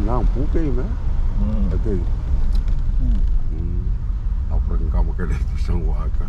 Não, por quê, né? Aqui. Học rừng có một cái đẹp sân hoa cả.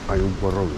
Hay un porrón.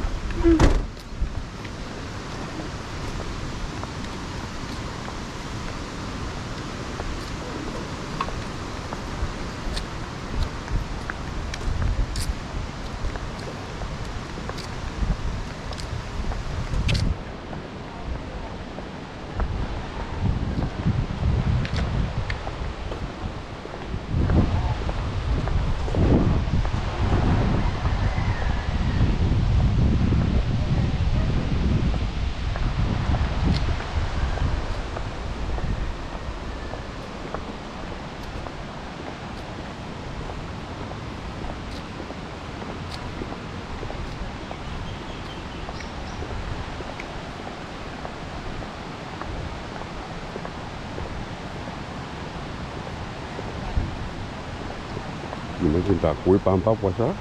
Mình kita kue pampa puasa.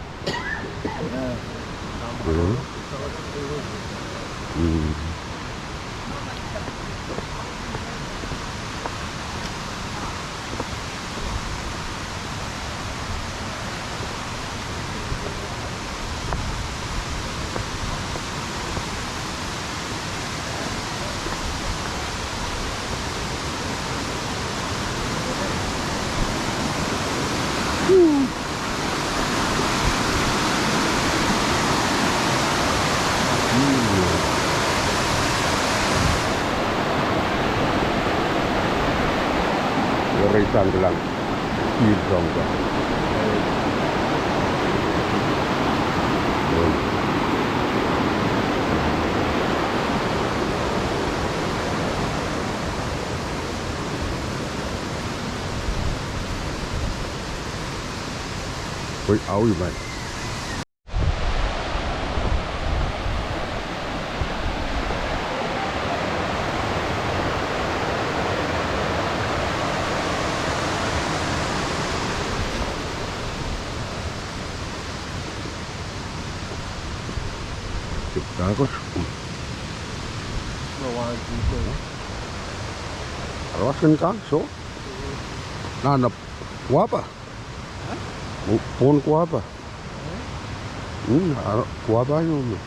Reisang lang hidrong ka. Ôi, áo gì vậy? Bagus. Rawasin ka, so? Nanap kuapa? Pon kuapa? Kuapa yun.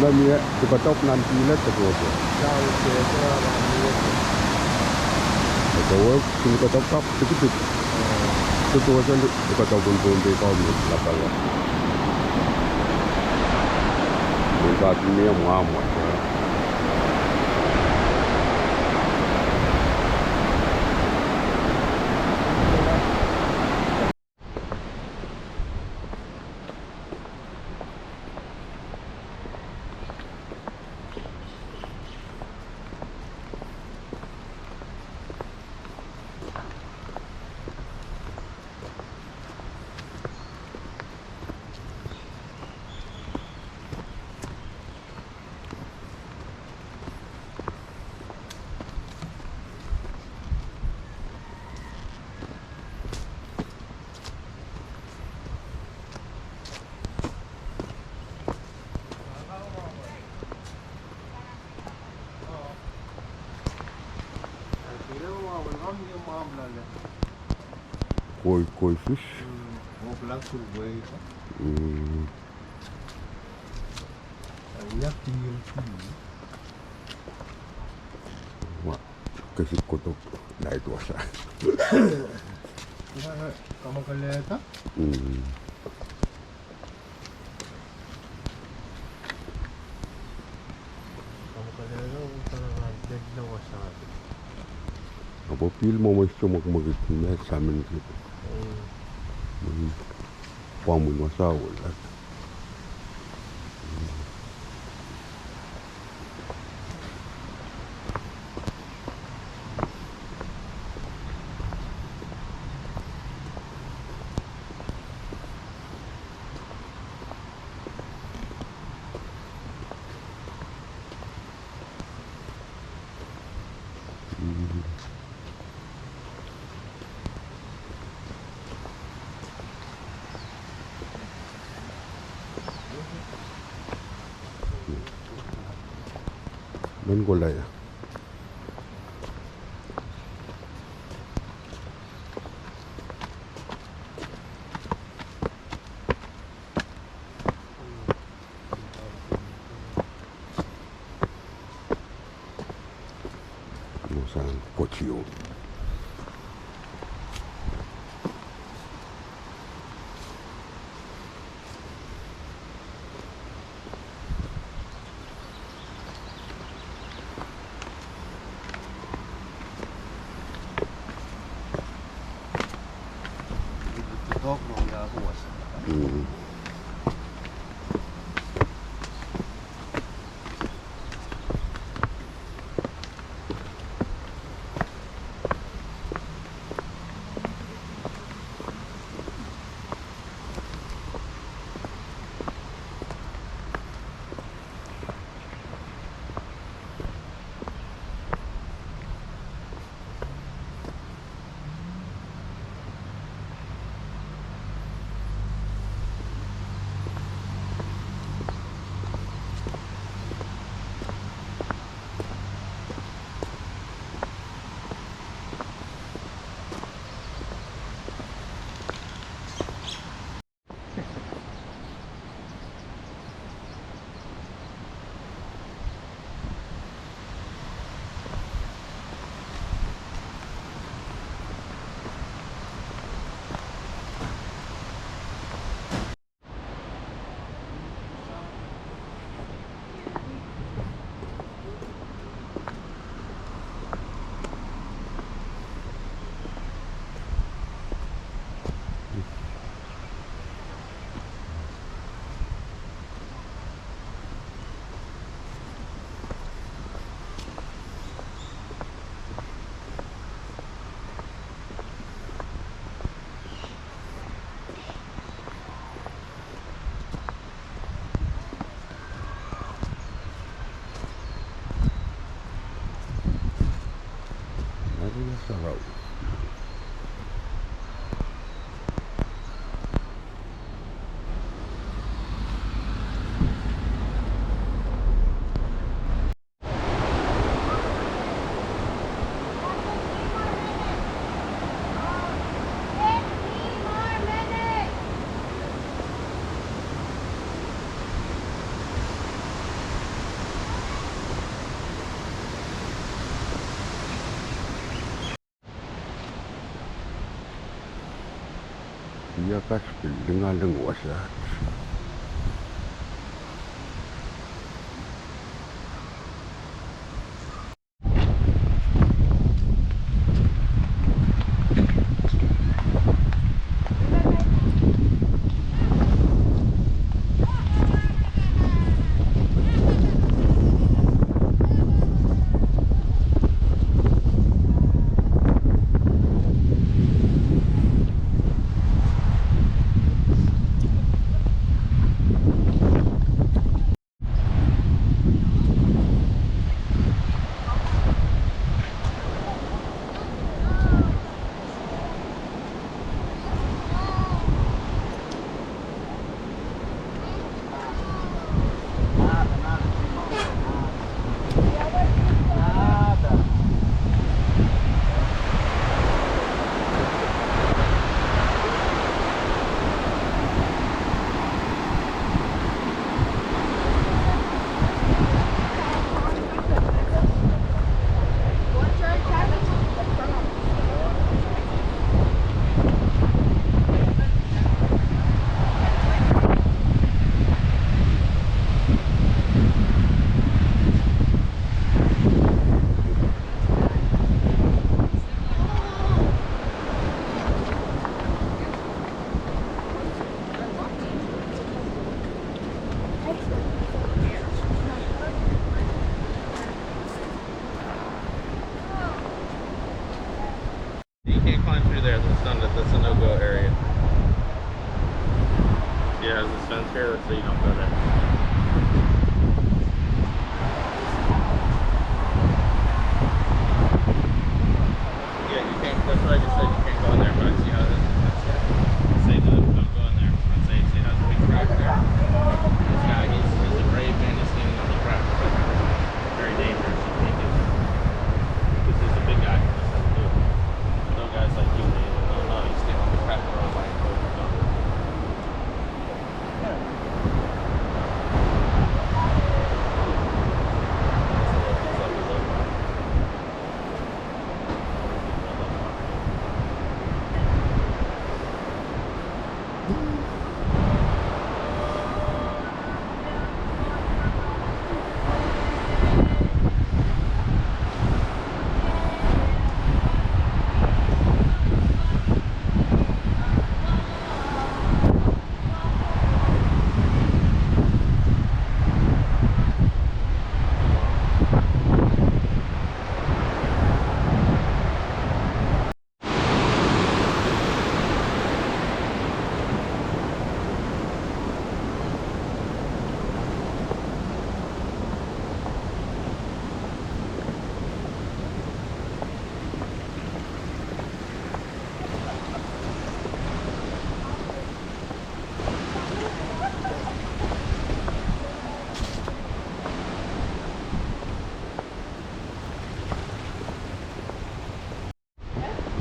Namia tukatok nanti lah tergoda. Jauh kereta ramai. Tergoda tukatok kap sedikit. Itu aja tukatok pun di kau ni lapar. Bukan ni yang mamu. Koi fish. Oh, langsung gue. Lihat tinggal sini. Wah, kasih kotok naik dosa. Kamu kelihatan? Kamu kelihatan utara jadi wasat. Apa pil mau macam macam ni samin gitu. Pamun masalah lah. Men golai ya. Nusan kocil. Tok mau ya bos. Sarau. Iyakas lenga-lenguas lahat. You can't climb through there. That's a no-go area. Yeah, there's this fence here, so you don't go there. Yeah, you can't. That's what I just said. You can't go in there, but see how this is. Say no, don't go in there. I'd say see how there's a big crack there. This guy, he's a brave man. He's standing on the crack. Very dangerous. You can't do it. This is a big guy. That's how to do it. No guys like you, man. No, you stand on the crack and roll like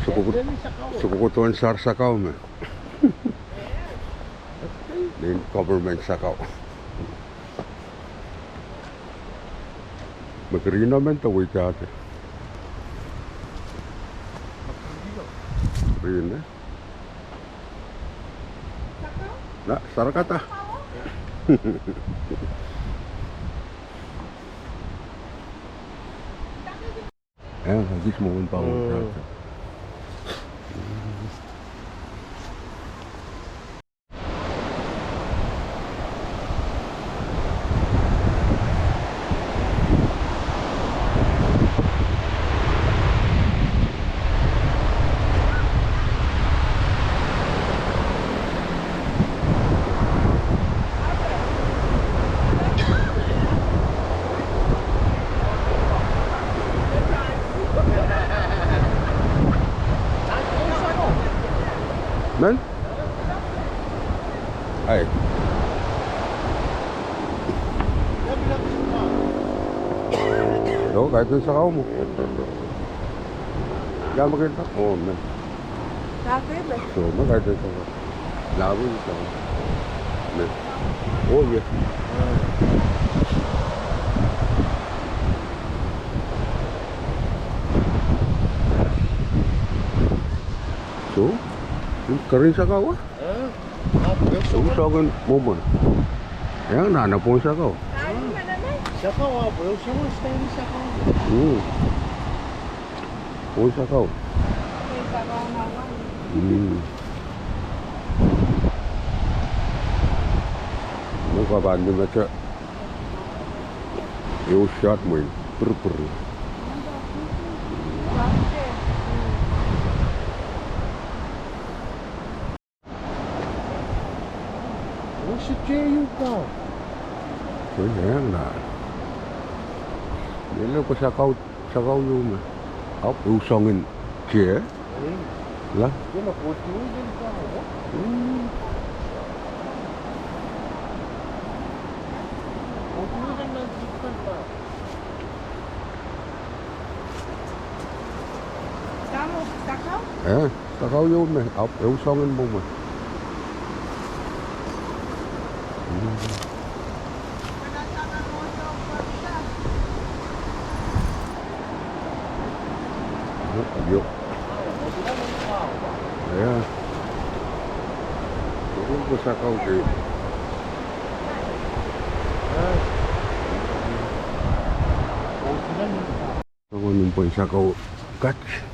Suku ko tuon sarsakaw me. Din government sakaw. Magrina men tawid ate. Rina. Na, sarakata. Gis mo un pa un. Men? Ay. So, kahit dun sa kao mo. Kaya makita. Oo, men. Bakit ba? So, kahit dun sa kao. Labo yung sa kao. Men. Oh, yes. So, yung karin sa kao ah. Usongin mo mo. Ayan, nanap po siya ko. Kain ka naman. Sakaw ah, bro. Style ni sakaw. Po siya ko. Okay, sabaw naman. Mukha ba siya? Yung shot mo yun. Pur-pur. Bakit? Oh, si Jeyu ka. Ayan na. Yan lang pa sakaw yung usongin siya. Eh, Lah. yun ako. Yun ka. Huwag lang chicken pa. Tamo, sakaw? Sakaw yun eh. Usongin mo mo. Wala sa kamoso, pagka. Ayok. Ayan. Turun ko sakaw kayo. Ako nung po yung sakaw catch.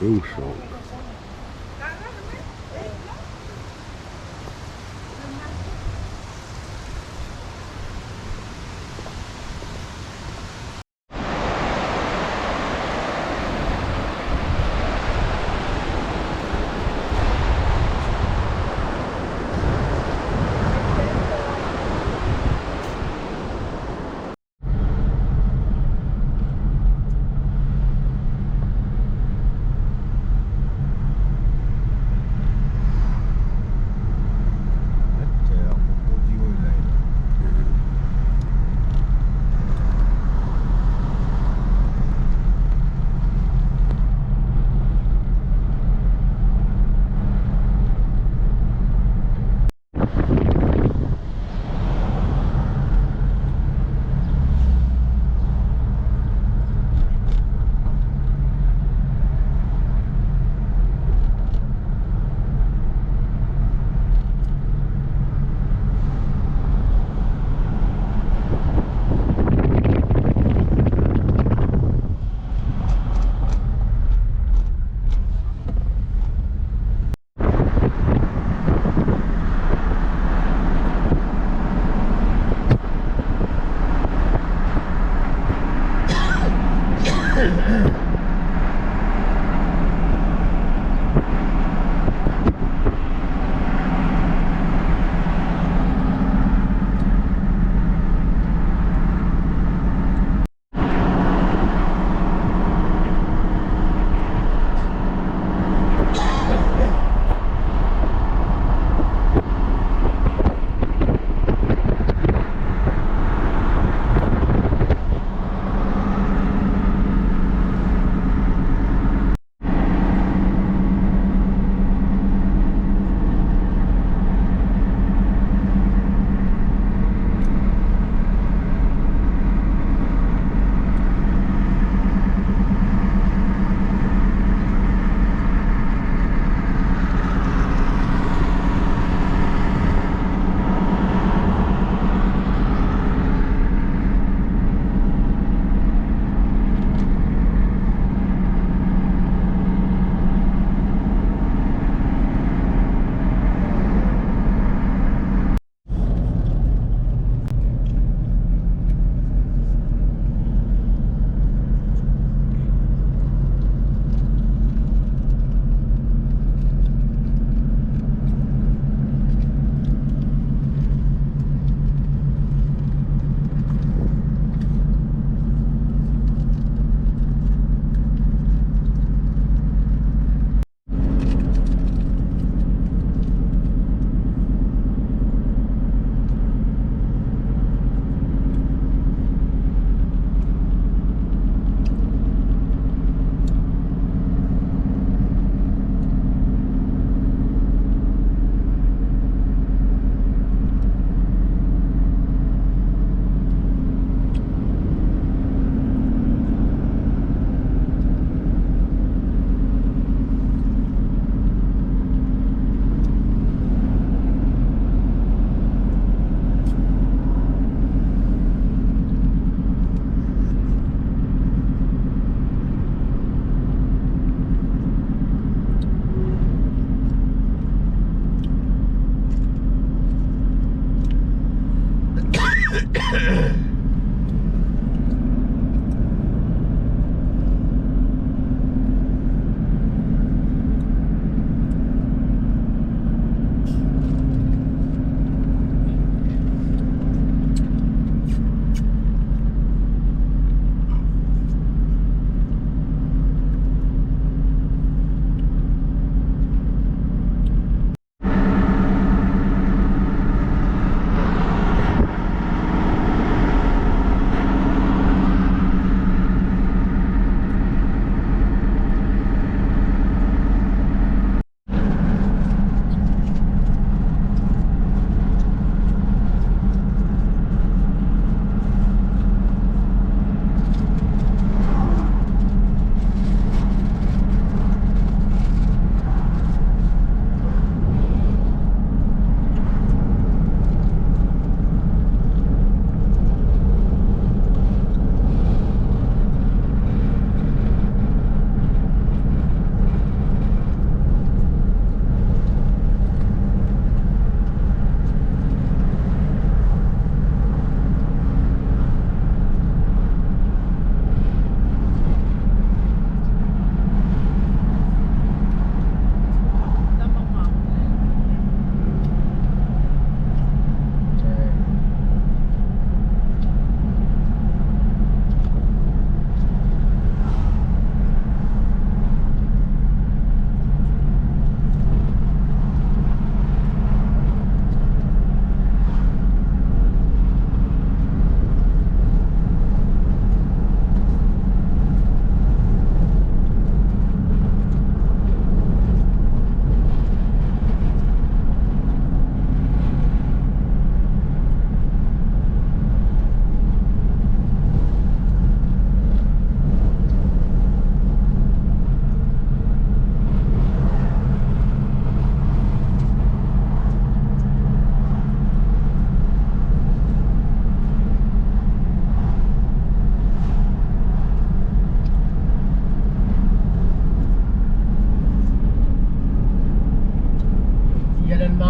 Usong.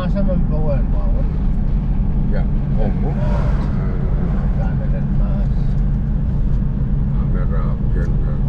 masa membawa Maui. Ya, como? Gana dan mas. Kamera action kan.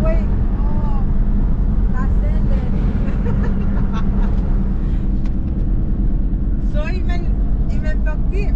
Wait, oh, that's ended. So even pag-tip.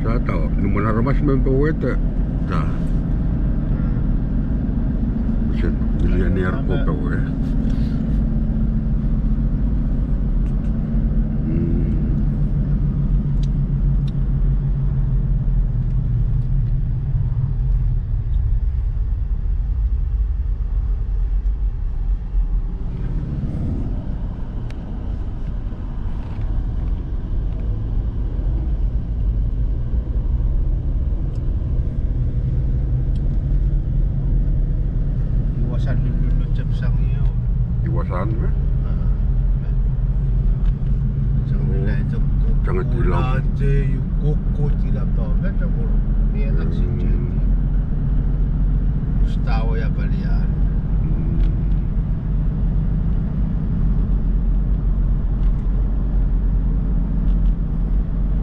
Saya tahu, nomor ramas membawa itu. Dah, macam milioner ko bawa. Iwasan dulu cap sang iyo. Iwasan me. Sang nila itu. Jangan tilam. Aja yung koko tilam tau. Kan kamu ni enak sih jadi. Tahu ya balian.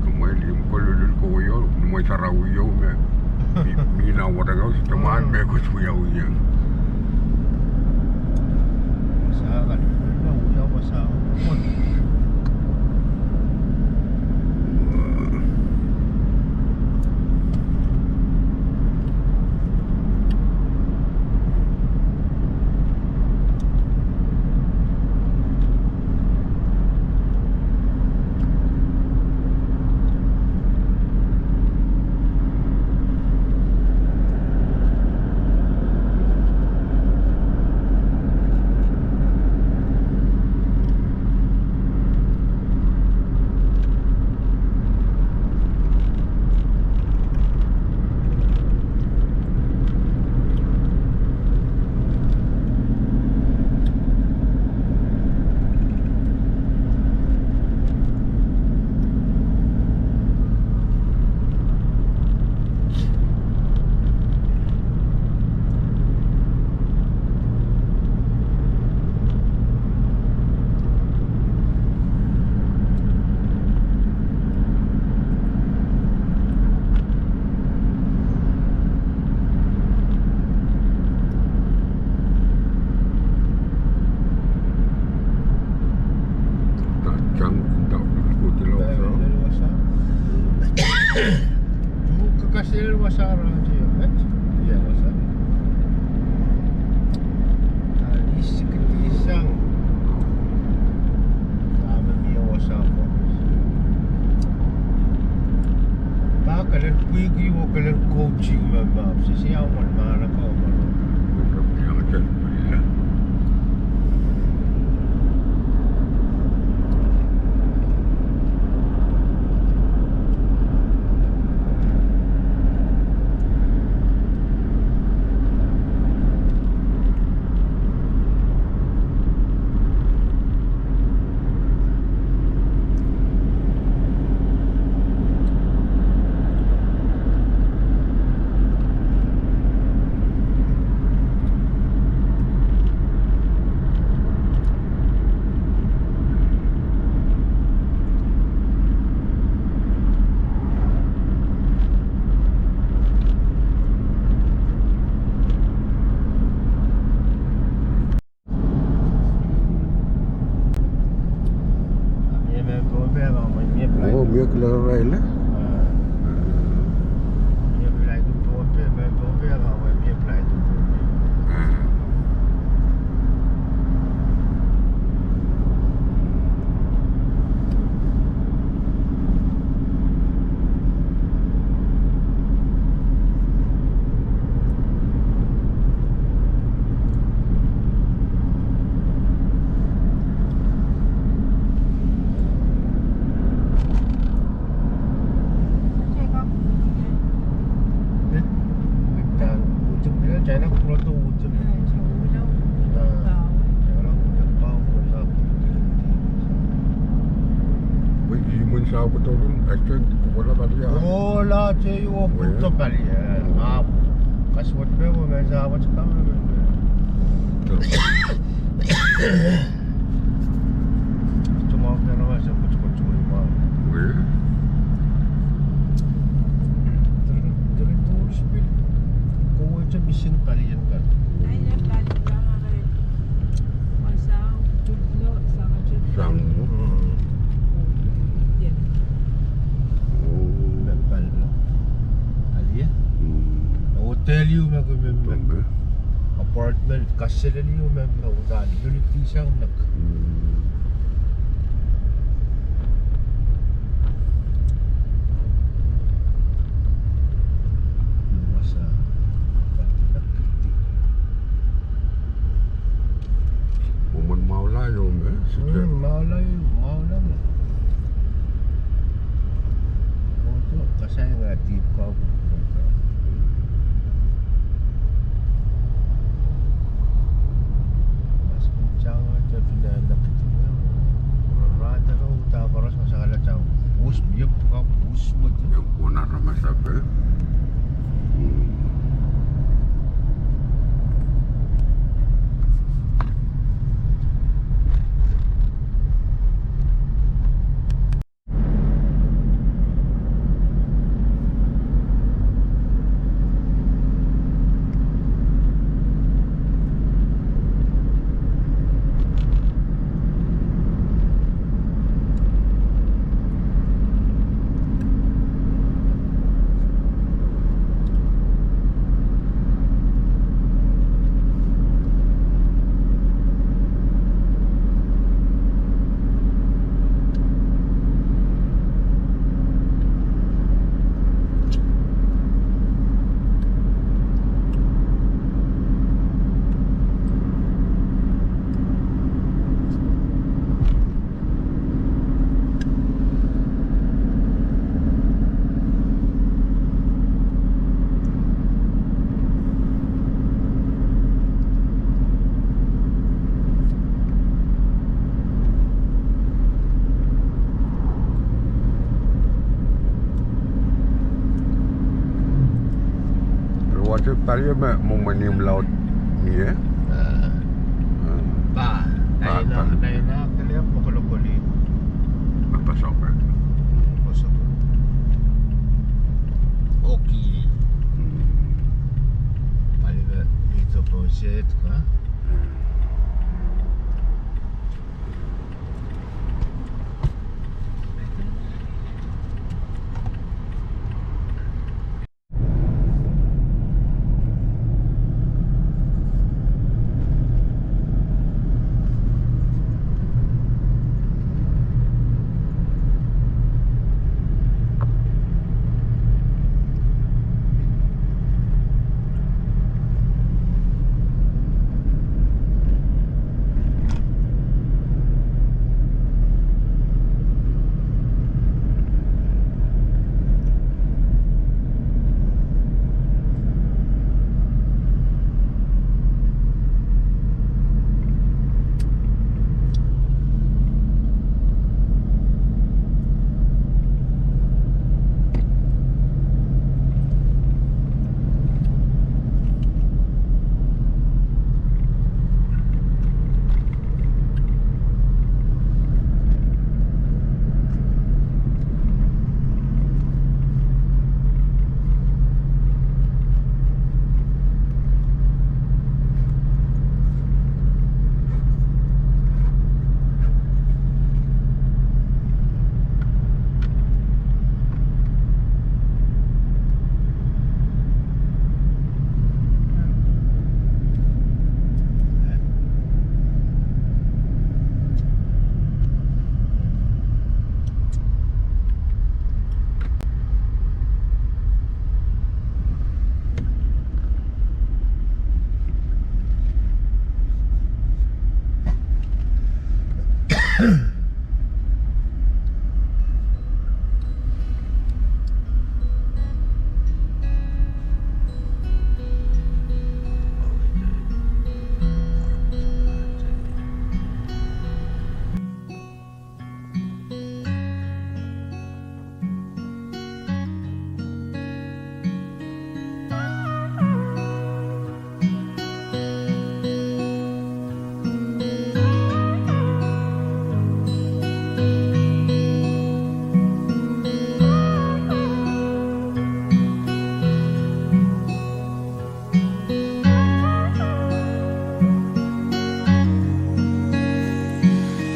Kemarin kalau ko yo, mo sarau yo me. Mina wala ko sa tamaan me ko suyaw yan. Masakan. Uyaw masakan. Hasil wasara je kan? Ya wasara. Alis ketisang. Sama dia wasara. Tak kalian pergi kalian coaching memang. Sesiapa mana kau mana? Yang macam bila. Oh, biar keluar rail lah. China pulau tu ujung. Imun sa betul tu, action kola balik ya. Oh lah, cik, oh betul balik ya. Kasut berapa masa awak cakap? Cuma aku nak masa kucuk-kucuk rumah. Weh. Terus bil. Kau macam bising kalian kan? Ayah balik kemarin. Pasang cukup sama cukup. Sang. Ya. Oh. Bepal lah. Ali ya? Hotel you memang. Apartment kasih ni memang udah dulu tisang nak. Masa Momen mau lah yo me. mau lah. Oh tu kasih nggak tip kau. Jangan jadi nak kita. Rata kau tak koros masalah jauh. Bus dia buka bus betul. Yang punar ramai sahaja. Water tadi mau menim laut ni eh. Ba, Naina kalian mau kalau boleh. Apa sampai? Masuk. Okey. Paling itu proses kan.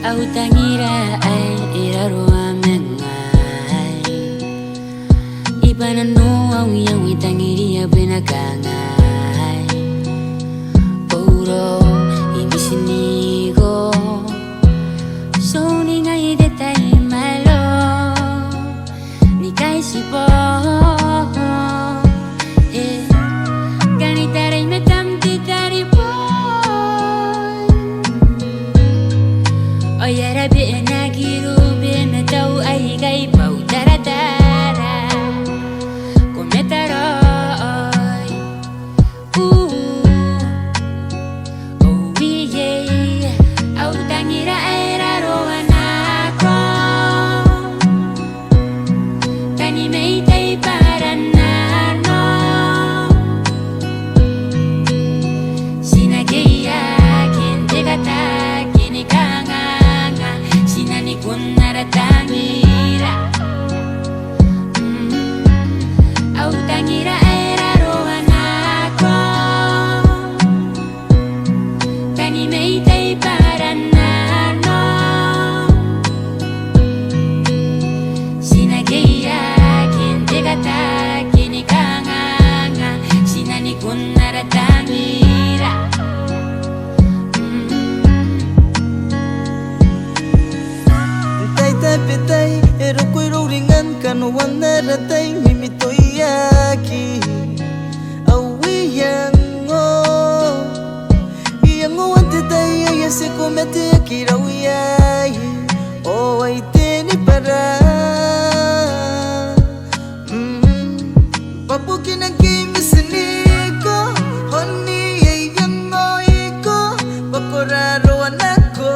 Au tangira ai iraroa mengai Ibana no au yang itangiria benakangai Ouro imisinigo Soni ngai detai malo Nikai sipo Ganitarai metam titari Oya rabi enagiru bina tau ai gai bau dara kometaroy oh yeah au tangira era roanako tani meitai paranano sinageya kente gata kini kanga Tangira au tangira era roanako tani meitai paranano sinageya kente gata kini kanganga sinani kunara tangira Petai, ero kuiro ringan kano wanaratai mimi toyaki awi yango ante tai ya se comete akira uyai o aiteni para papu kinagi misiniko honi yango iko pakoraro anako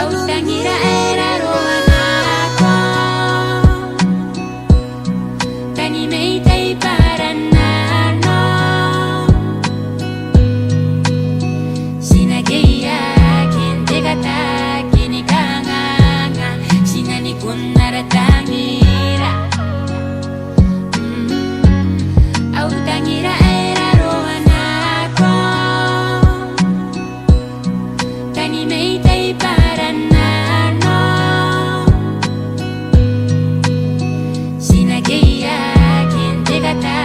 Au tangira era roanako tani meitai paranano sinageya kente gata kini kanganga sinani kunara tangira au tangira era roanako tani meitai paranano sinageya kente gata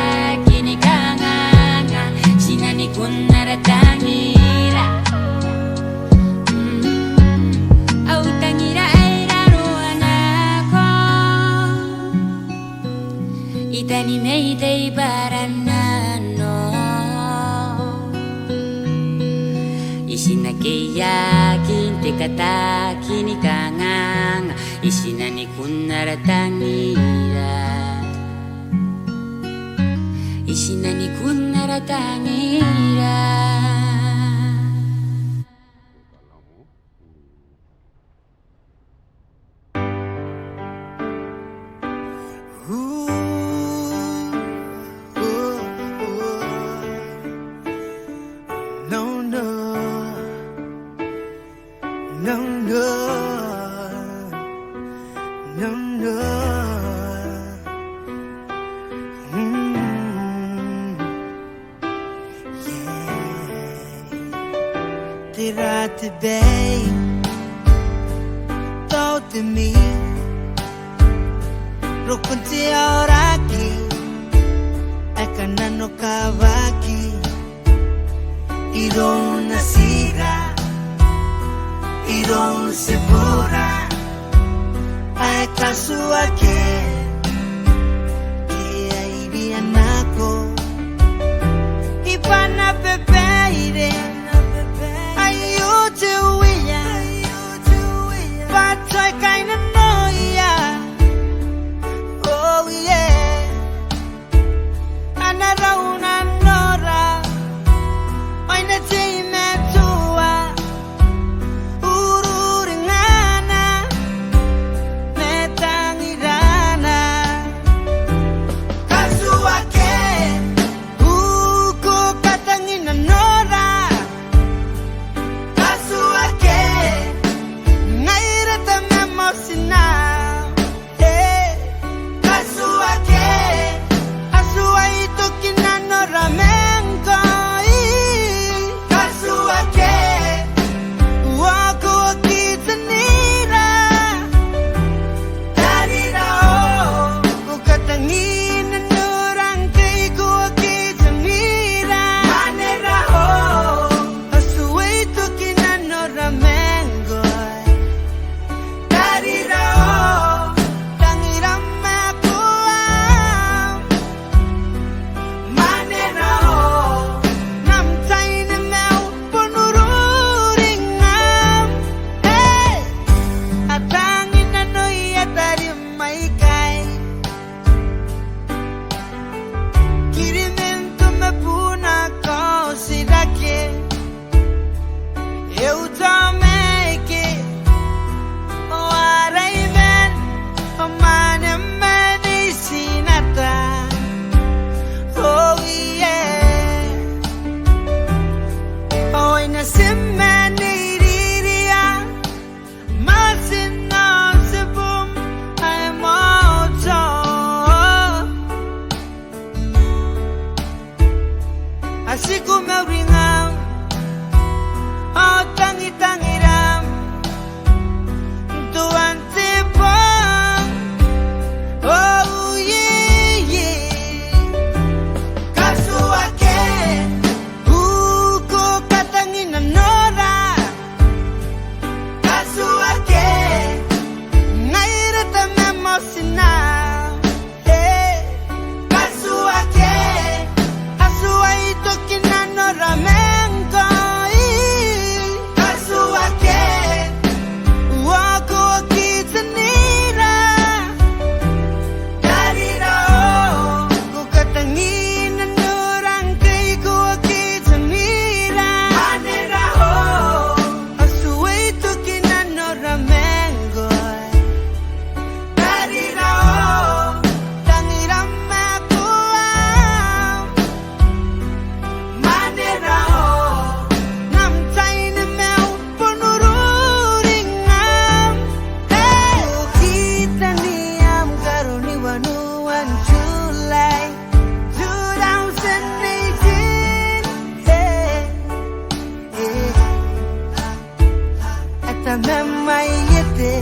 kini kanganga sinani kunara tangira au tangira era roanako itani meitai paranano Isinageya kinte kata kini kangang isinani kunara tangira isinani kunara tangira Today, thought to me, Rokunti oraki, Akanano kawaki, Iron nasira, Iron sebora, Kasuake Kia iri anako Ipana pepeire Ayute uia Patoi kaina noia Oh yeah Anarauna nora Oina teime tua Ururingana Metangirana Kasuake Uko katangina nora Kasuake Ngairata memosina Kasuake Asuai tokina nora menko Kasuake Wako kitanira Darira Ukatangina nurang kay ko kitanira Manera Asuai tokina nora menko Darira Tangira makuam Manera Namtay na mau punururingam Hey Atangin na noy atari may kay Kirimen tumapuna ko sirake Eu tameke Waray men Omane medicinata Oh yeah Hoy na simeniriria Masino sibum ay moto Así como ringam Oh tangi-tangiram Tuan tipong Oh yeah yeah Kasuake Uko katangina nora Kasuake Ngairata memosina Kasuake Asuai tokina nora menko Kasuake Wako kitanira Darira Kukatangina nurang kay ko kitanira Manera Asuai tokina nora menko Darira Tangira makuam Manera Namtay na mau punururingam Hey Kita niyam karuniwanuan July 2018 Hey Ata memay yete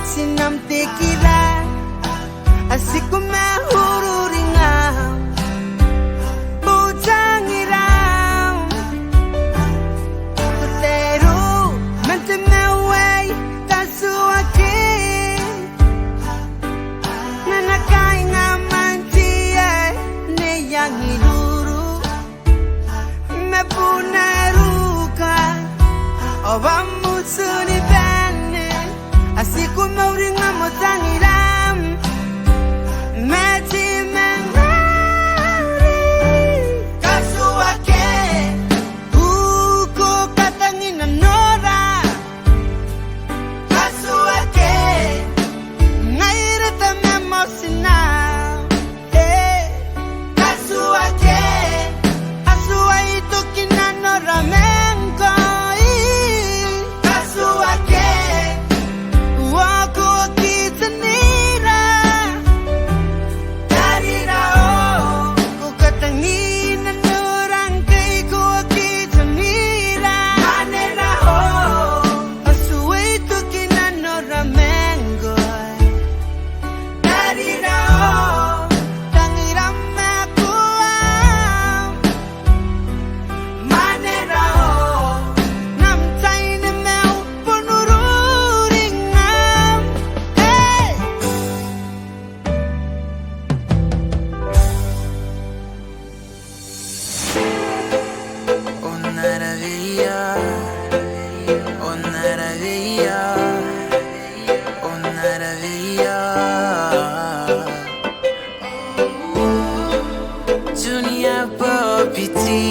Sinam tekila Asiko mahururingam Bujangiram Kutero Mantemeway Kasuake Nanakay nga mantiye Neyang iluru Mepunaruka Obamusuni bene Asiko mauringa motangiram Meti mengari Kasuake Uko katangina nora Kasuake Ngairata memosina Kasuake Asuai tokina nora menko Kasuake Wako kitani maravilla, oh maravilla. Dunia berpiti.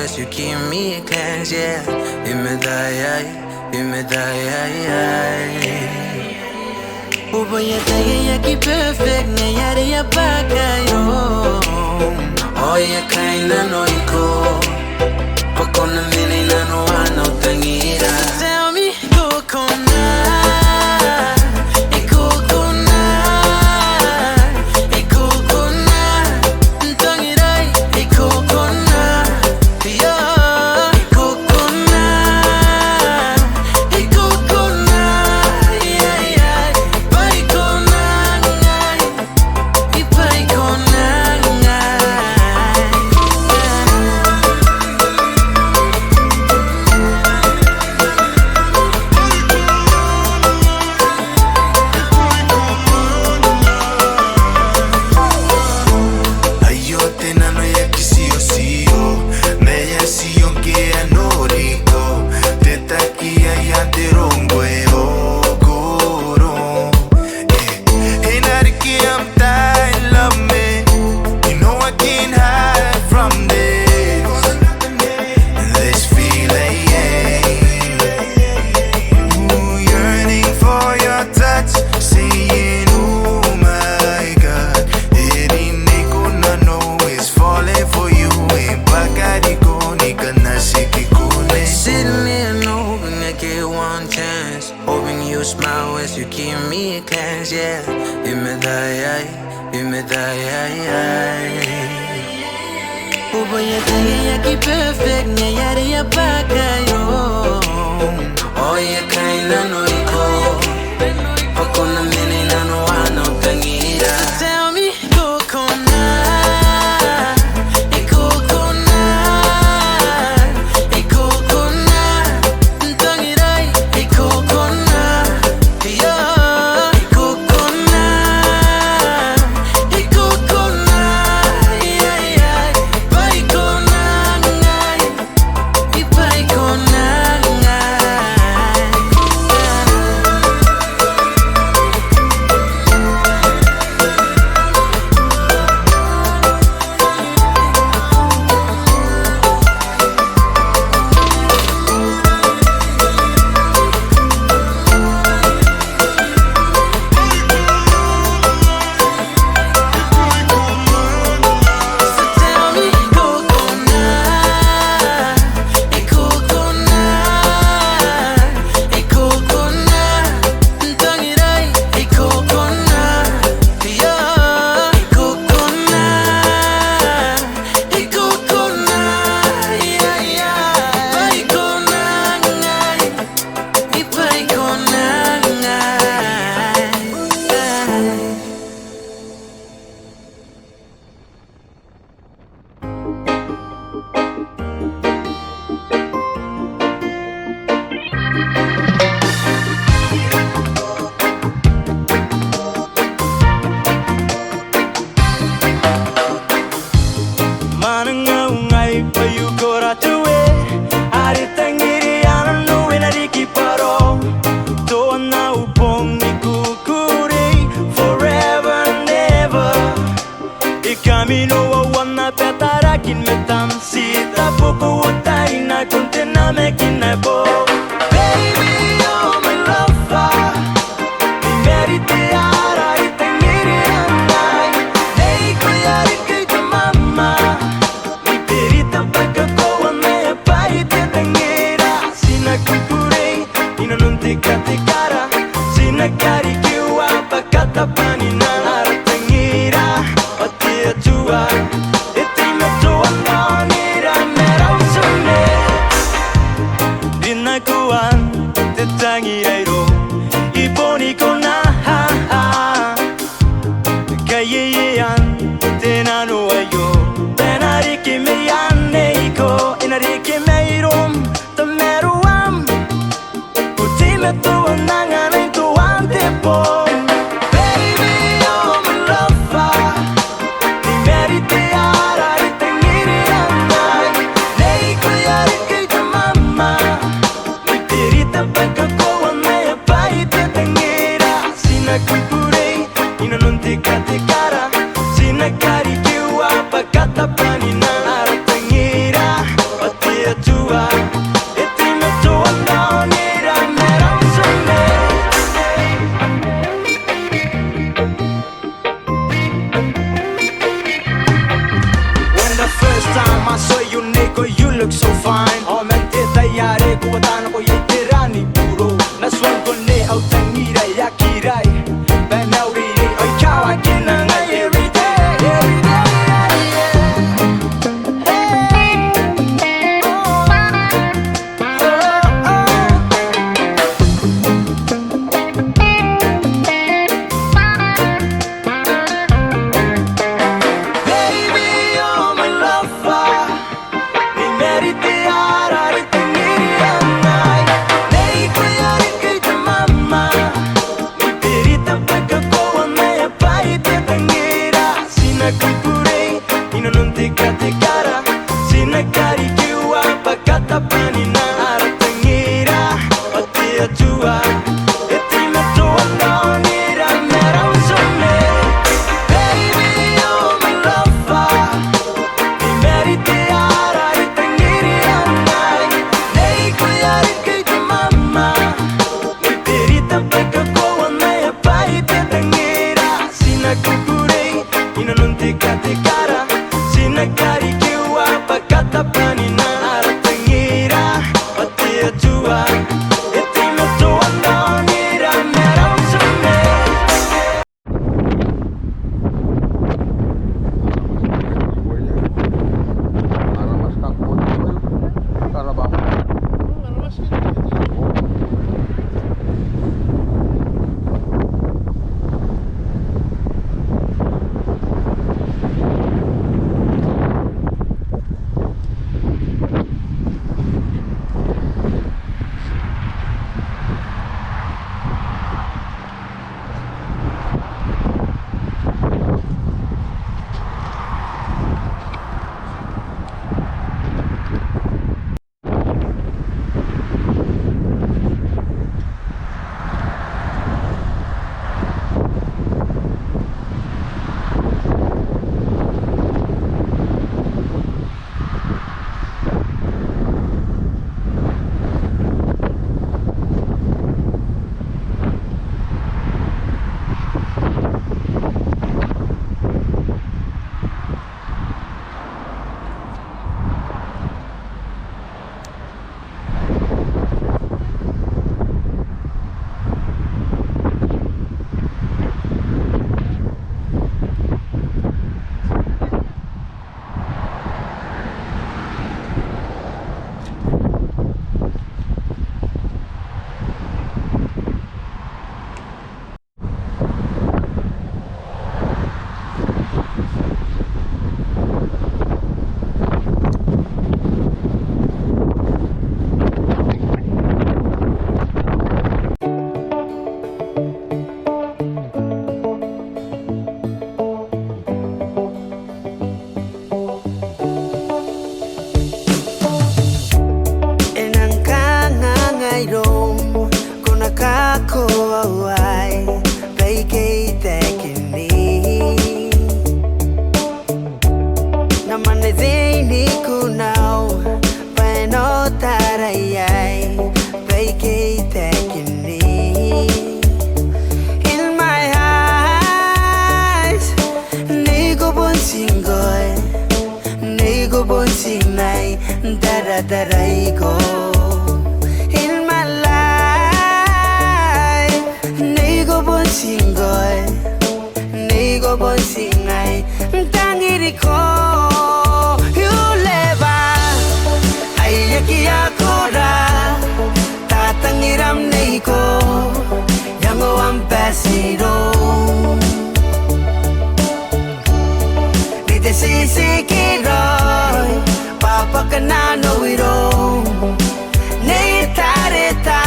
You give me a glance, yeah. You me die, you me die. Oh boy, you think you perfect, na yada ya bagayo. Oh, you kinda know you cool. Pako na mili na no ano tangira. Tell me, kokona, kokona, kokona, tangira, kokona. Tapani na naratangira, o tia tua, e tem meu look so fine. Oh man, tayare ko batana ko yitirani puro. Naswan ko ne au tangira yakirai. Banauri oi kawa kinanga every day, every day. That I go in my life. Nego bon singoy, nego bon singay. Tangiri ko, you leva. Ayaki akora, tatangiram nego. Yango ambassador. Dite si kiroy. Papa kana know it all. Nei tareta.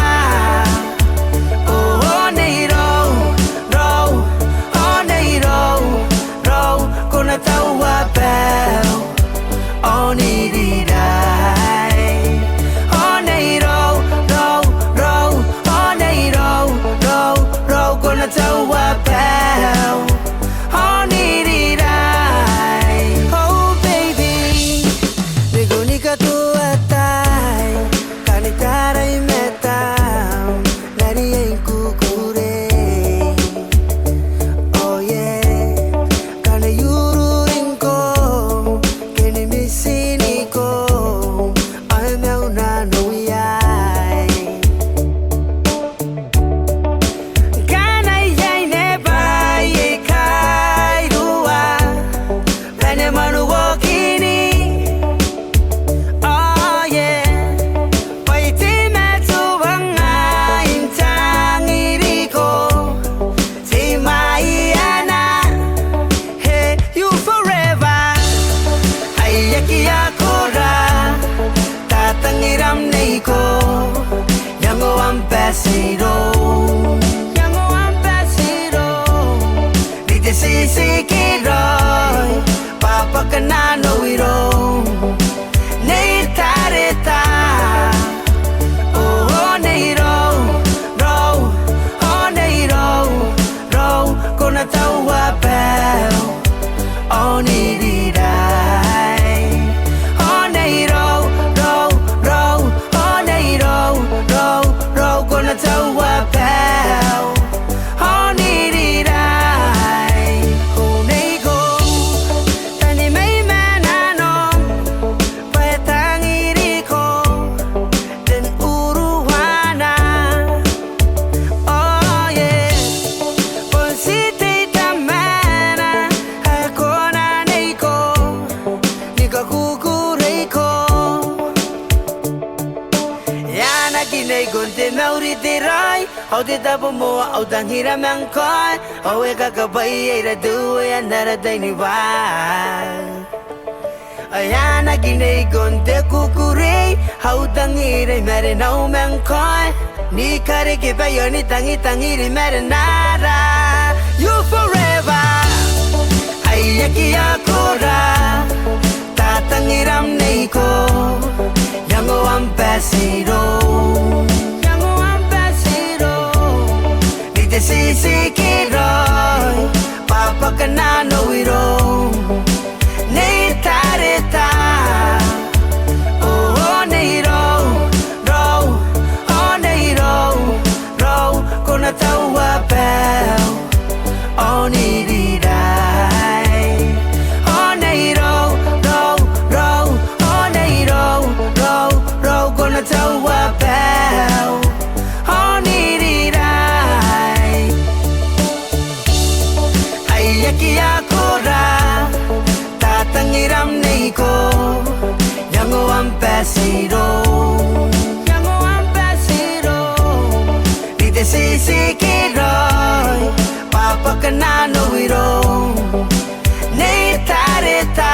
Oh nei ro, oh nei ro, kona tawa bell. Oh nei dai. Oh nei ro, oh nei ro, kona tawa bell. Oh nei dai. Oh baby. Nika tu ata no wiro nei tareta oh nei ro oh nei ro kona taua bel oh ni dai oh nei ro oh nei ro kona taua bel oh ni dai oh nei go tani mai manano patangi ko den uruhana oh yeah Ponsite tamana hakona nei ko nika kukurei ko Yana kinai gonte mauri te rai Au te tapo moa au tanghira mangkoi Au e kakabai e ra due andara daini wai Ayana kinai gonte kukurei Au tanghira mere nau mangkoi Ni kare ke payo ni tangi ri mere nara You forever Ayaki akora Tatangiram nei ko Yango ampasiro Yango ampasiro Dite sisi kiroi Papa kanano wiro Nei tareta Oh nei ro Oh nei ro Kona taua bel Oh ni dai Oh nei ro Oh nei ro Kona taua bel Oh ni dai Ayaki akora Tatangiram nei ko Yango ampasiro Yango ampasiro Dite sisi kiroi Papa kanano wiro Nei tareta